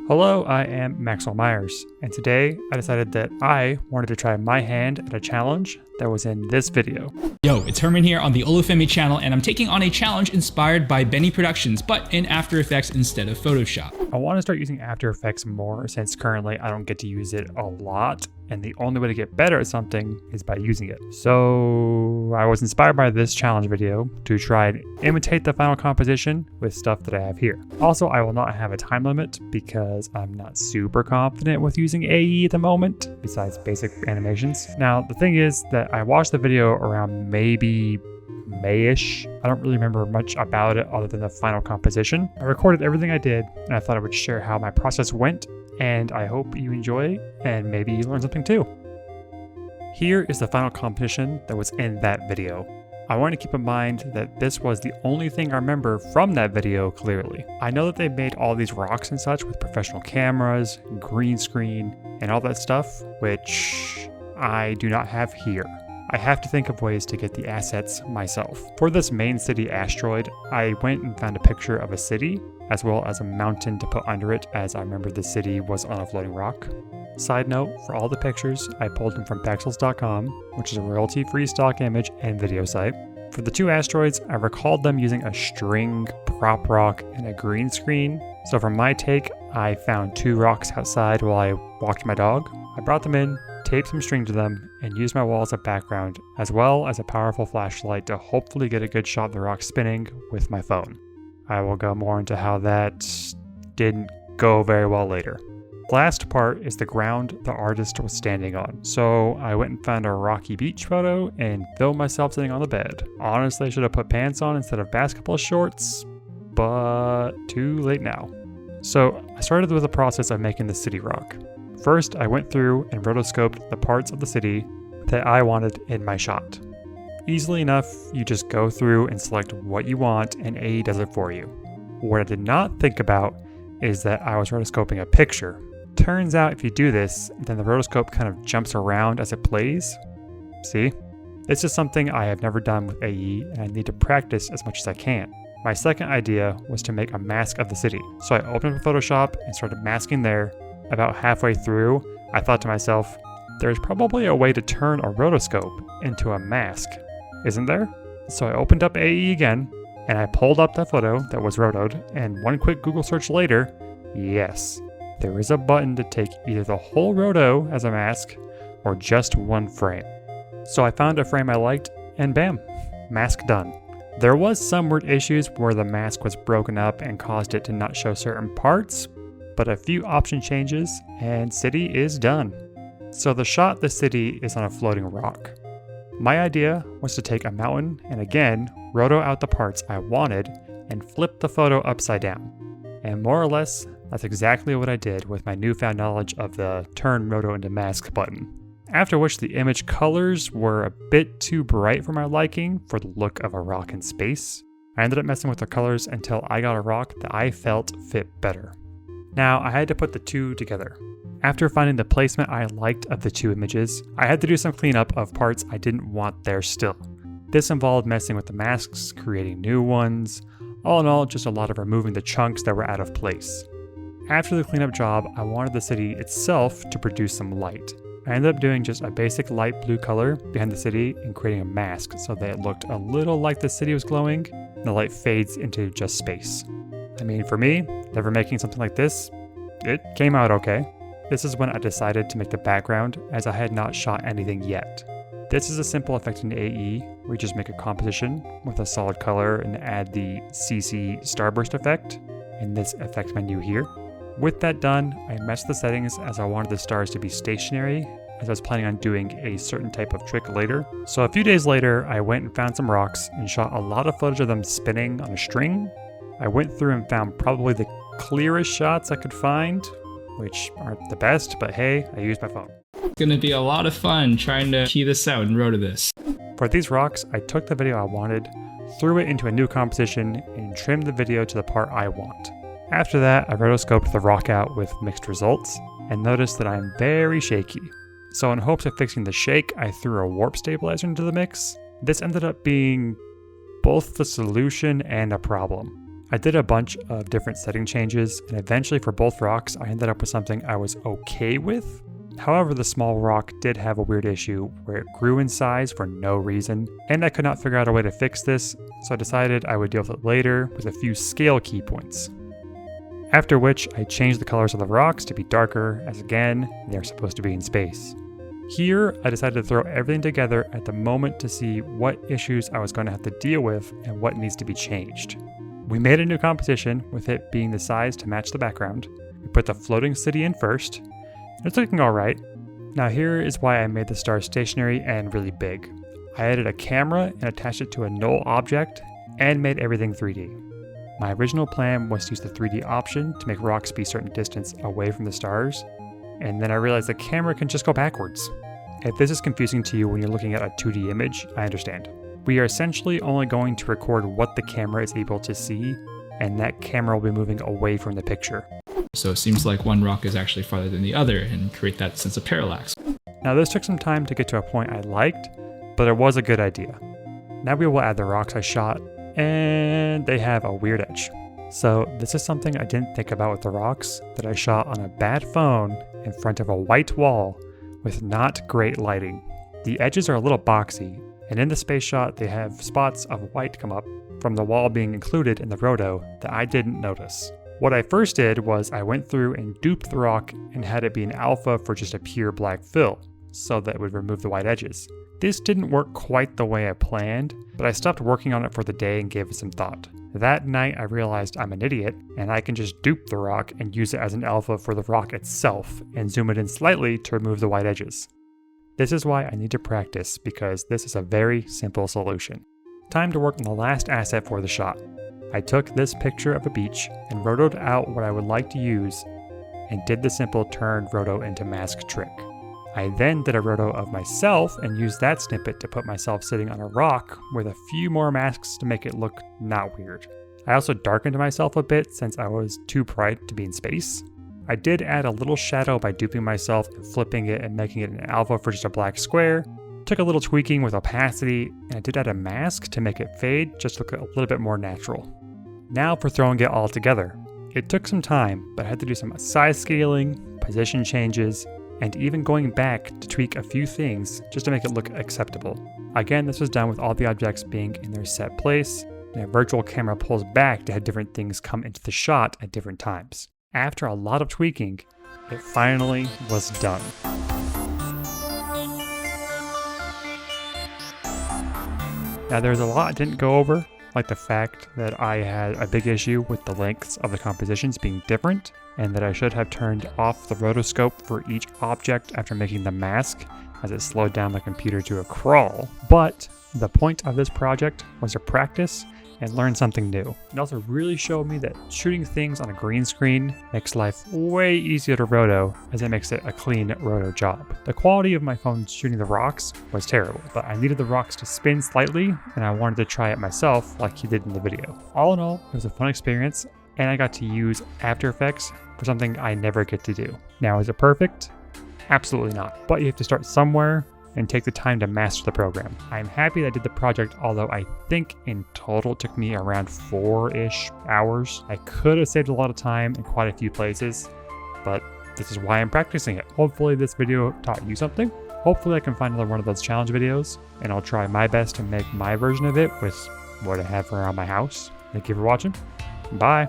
Hello, I am Maxwell Myers, and today I decided that I wanted to try my hand at a challenge that was in this video. Yo, it's Herman here on the Olufemii channel, and I'm taking on a challenge inspired by Benny Productions, but in After Effects instead of Photoshop. I want to start using After Effects more since currently I don't get to use it a lot, and the only way to get better at something is by using it. So I was inspired by this challenge video to try and imitate the final composition with stuff that I have here. Also, I will not have a time limit because I'm not super confident with using AE at the moment, besides basic animations. Now, the thing is that I watched the video around maybe May-ish. I don't really remember much about it other than the final composition. I recorded everything I did, and I thought I would share how my process went, and I hope you enjoy and maybe you learn something too. Here is the final composition that was in that video. I want to keep in mind that this was the only thing I remember from that video clearly. I know that they made all these rocks and such with professional cameras, green screen, and all that stuff, which I do not have here. I have to think of ways to get the assets myself. For this main city asteroid, I went and found a picture of a city, as well as a mountain to put under it, as I remember the city was on a floating rock. Side note, for all the pictures, I pulled them from Pexels.com, which is a royalty-free stock image and video site. For the two asteroids, I recalled them using a string, prop rock, and a green screen. So for my take, I found two rocks outside while I walked my dog. I brought them in, taped some string to them, and used my wall as a background, as well as a powerful flashlight to hopefully get a good shot of the rock spinning with my phone. I will go more into how that didn't go very well later. Last part is the ground the artist was standing on. So I went and found a rocky beach photo and filmed myself sitting on the bed. Honestly, I should have put pants on instead of basketball shorts, but too late now. So I started with the process of making the city rock. First, I went through and rotoscoped the parts of the city that I wanted in my shot. Easily enough, you just go through and select what you want and AE does it for you. What I did not think about is that I was rotoscoping a picture. Turns out if you do this, then the rotoscope kind of jumps around as it plays. See? This is something I have never done with AE, and I need to practice as much as I can. My second idea was to make a mask of the city. So I opened up Photoshop and started masking there. About halfway through, I thought to myself, there's probably a way to turn a rotoscope into a mask, isn't there? So I opened up AE again, and I pulled up that photo that was rotoed, and one quick Google search later, yes, there is a button to take either the whole roto as a mask or just one frame. So I found a frame I liked, and bam, mask done. There was some weird issues where the mask was broken up and caused it to not show certain parts, but a few option changes and city is done. So the shot the city is on a floating rock. My idea was to take a mountain and again, roto out the parts I wanted and flip the photo upside down. And more or less, that's exactly what I did with my newfound knowledge of the turn roto into mask button. After which the image colors were a bit too bright for my liking for the look of a rock in space. I ended up messing with the colors until I got a rock that I felt fit better. Now, I had to put the two together. After finding the placement I liked of the two images, I had to do some cleanup of parts I didn't want there still. This involved messing with the masks, creating new ones. All in all, just a lot of removing the chunks that were out of place. After the cleanup job, I wanted the city itself to produce some light. I ended up doing just a basic light blue color behind the city and creating a mask so that it looked a little like the city was glowing and the light fades into just space. I mean, for me, never making something like this, it came out okay. This is when I decided to make the background as I had not shot anything yet. This is a simple effect in AE where you just make a composition with a solid color and add the CC starburst effect in this effect menu here. With that done, I messed the settings as I wanted the stars to be stationary as I was planning on doing a certain type of trick later. So a few days later, I went and found some rocks and shot a lot of footage of them spinning on a string. I went through and found probably the clearest shots I could find, which aren't the best, but hey, I used my phone. It's gonna be a lot of fun trying to key this out and roto this. For these rocks, I took the video I wanted, threw it into a new composition, and trimmed the video to the part I want. After that, I rotoscoped the rock out with mixed results, and noticed that I'm very shaky. So in hopes of fixing the shake, I threw a warp stabilizer into the mix. This ended up being both the solution and a problem. I did a bunch of different setting changes, and eventually for both rocks, I ended up with something I was okay with. However, the small rock did have a weird issue where it grew in size for no reason, and I could not figure out a way to fix this, so I decided I would deal with it later with a few scale key points. After which, I changed the colors of the rocks to be darker, as again, they're supposed to be in space. Here, I decided to throw everything together at the moment to see what issues I was going to have to deal with and what needs to be changed. We made a new composition with it being the size to match the background. We put the floating city in first. It's looking alright. Now here is why I made the star stationary and really big. I added a camera and attached it to a null object and made everything 3D. My original plan was to use the 3D option to make rocks be a certain distance away from the stars, and then I realized the camera can just go backwards. If this is confusing to you when you're looking at a 2D image, I understand. We are essentially only going to record what the camera is able to see, and that camera will be moving away from the picture. So it seems like one rock is actually farther than the other and create that sense of parallax. Now this took some time to get to a point I liked, but it was a good idea. Now we will add the rocks I shot, and they have a weird edge. So this is something I didn't think about with the rocks that I shot on a bad phone in front of a white wall with not great lighting. The edges are a little boxy, and in the space shot they have spots of white come up from the wall being included in the roto that I didn't notice. What I first did was I went through and duped the rock and had it be an alpha for just a pure black fill, so that it would remove the white edges. This didn't work quite the way I planned, but I stopped working on it for the day and gave it some thought. That night I realized I'm an idiot, and I can just dupe the rock and use it as an alpha for the rock itself, and zoom it in slightly to remove the white edges. This is why I need to practice, because this is a very simple solution. Time to work on the last asset for the shot. I took this picture of a beach and rotoed out what I would like to use, and did the simple turn roto into mask trick. I then did a roto of myself and used that snippet to put myself sitting on a rock with a few more masks to make it look not weird. I also darkened myself a bit since I was too bright to be in space. I did add a little shadow by duping myself and flipping it and making it an alpha for just a black square. Took a little tweaking with opacity, and I did add a mask to make it fade just to look a little bit more natural. Now for throwing it all together. It took some time, but I had to do some size scaling, position changes, and even going back to tweak a few things just to make it look acceptable. Again, this was done with all the objects being in their set place, and a virtual camera pulls back to have different things come into the shot at different times. After a lot of tweaking, it finally was done. Now there's a lot I didn't go over, like the fact that I had a big issue with the lengths of the compositions being different, and that I should have turned off the rotoscope for each object after making the mask, as it slowed down the computer to a crawl. But the point of this project was to practice and learn something new. It also really showed me that shooting things on a green screen makes life way easier to roto, as it makes it a clean roto job. The quality of my phone shooting the rocks was terrible, but I needed the rocks to spin slightly, and I wanted to try it myself like he did in the video. All in all, it was a fun experience, and I got to use After Effects for something I never get to do. Now, is it perfect? Absolutely not. But you have to start somewhere and take the time to master the program. I'm happy that I did the project, although I think in total it took me around 4-ish hours. I could have saved a lot of time in quite a few places, but this is why I'm practicing it. Hopefully this video taught you something. Hopefully I can find another one of those challenge videos, and I'll try my best to make my version of it with what I have around my house. Thank you for watching. Bye.